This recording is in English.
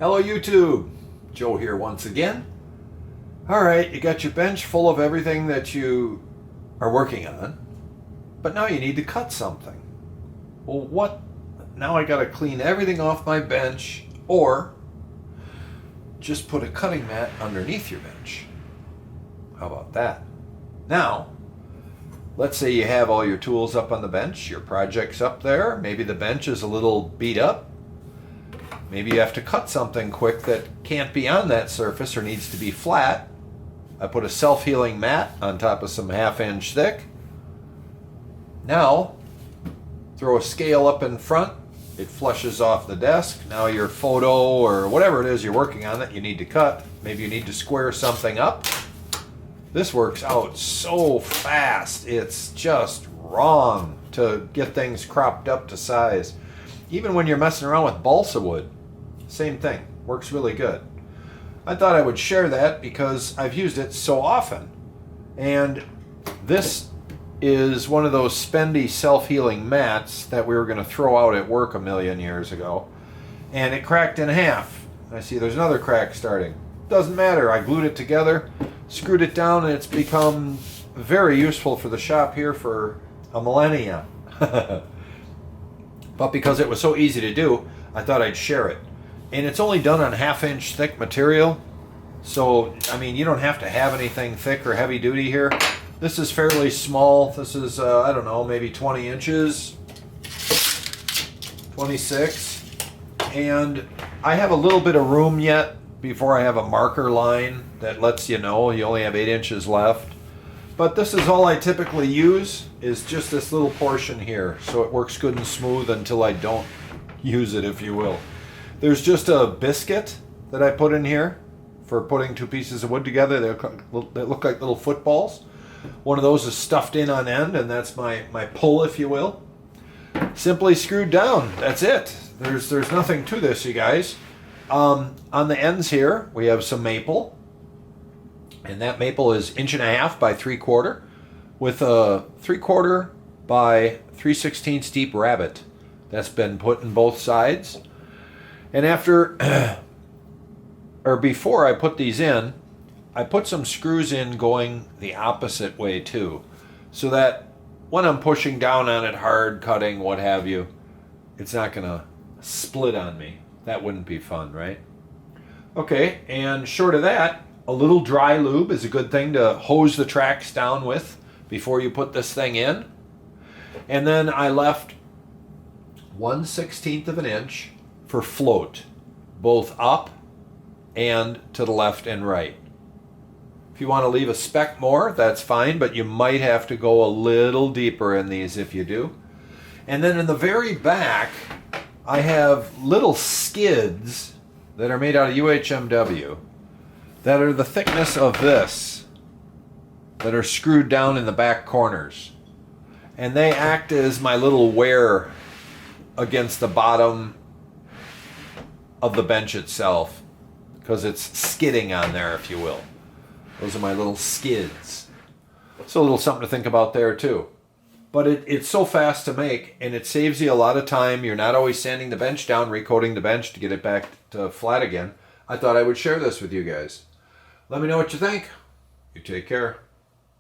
Hello YouTube, Joe here once again. Alright, you got your bench full of everything that you are working on, but now you need to cut something. Well, what? Now I gotta clean everything off my bench, or just put a cutting mat underneath your bench. How about that? Now, let's say you have all your tools up on the bench, your project's up there, maybe the bench is a little beat up. Maybe you have to cut something quick that can't be on that surface or needs to be flat. I put a self-healing mat on top of some 1/2 inch thick. Now, throw a scale up in front. It flushes off the desk. Now your photo or whatever it is you're working on that you need to cut, maybe you need to square something up. This works out so fast. It's just wrong to get things cropped up to size. Even when you're messing around with balsa wood, same thing, works really good. I thought I would share that because I've used it so often. And this is one of those spendy self-healing mats that we were going to throw out at work a million years ago. And it cracked in half. I see there's another crack starting. Doesn't matter, I glued it together, screwed it down, and it's become very useful for the shop here for a millennia. But because it was so easy to do, I thought I'd share it. And it's only done on 1/2 inch thick material. So, I mean, you don't have to have anything thick or heavy duty here. This is fairly small. This is, I don't know, maybe 20 inches, 26. And I have a little bit of room yet before I have a marker line that lets you know you only have 8 inches left. But this is all I typically use, is just this little portion here. So it works good and smooth until I don't use it, if you will. There's just a biscuit that I put in here for putting two pieces of wood together. They look like little footballs. One of those is stuffed in on end, and that's my pull, if you will. Simply screwed down. That's it. There's nothing to this, you guys. On the ends here, we have some maple. And that maple is 1.5 inches by 3/4 with a 3/4 by 3/16 deep rabbet that's been put in both sides. And after, or before I put these in, I put some screws in going the opposite way too, so that when I'm pushing down on it hard, cutting, what have you, it's not gonna split on me. That wouldn't be fun, right? Okay, and short of that, a little dry lube is a good thing to hose the tracks down with before you put this thing in. And then I left 1/16 of an inch for float, both up and to the left and right. If you want to leave a speck more, that's fine, but you might have to go a little deeper in these if you do. And then in the very back, I have little skids that are made out of UHMW that are the thickness of this, that are screwed down in the back corners. And they act as my little wear against the bottom of the bench itself, because it's skidding on there, if you will. Those are my little skids. So a little something to think about there too. But it's so fast to make, and it saves you a lot of time. You're not always sanding the bench down, recoating the bench to get it back to flat again. I thought I would share this with you guys. Let me know what you think. You take care.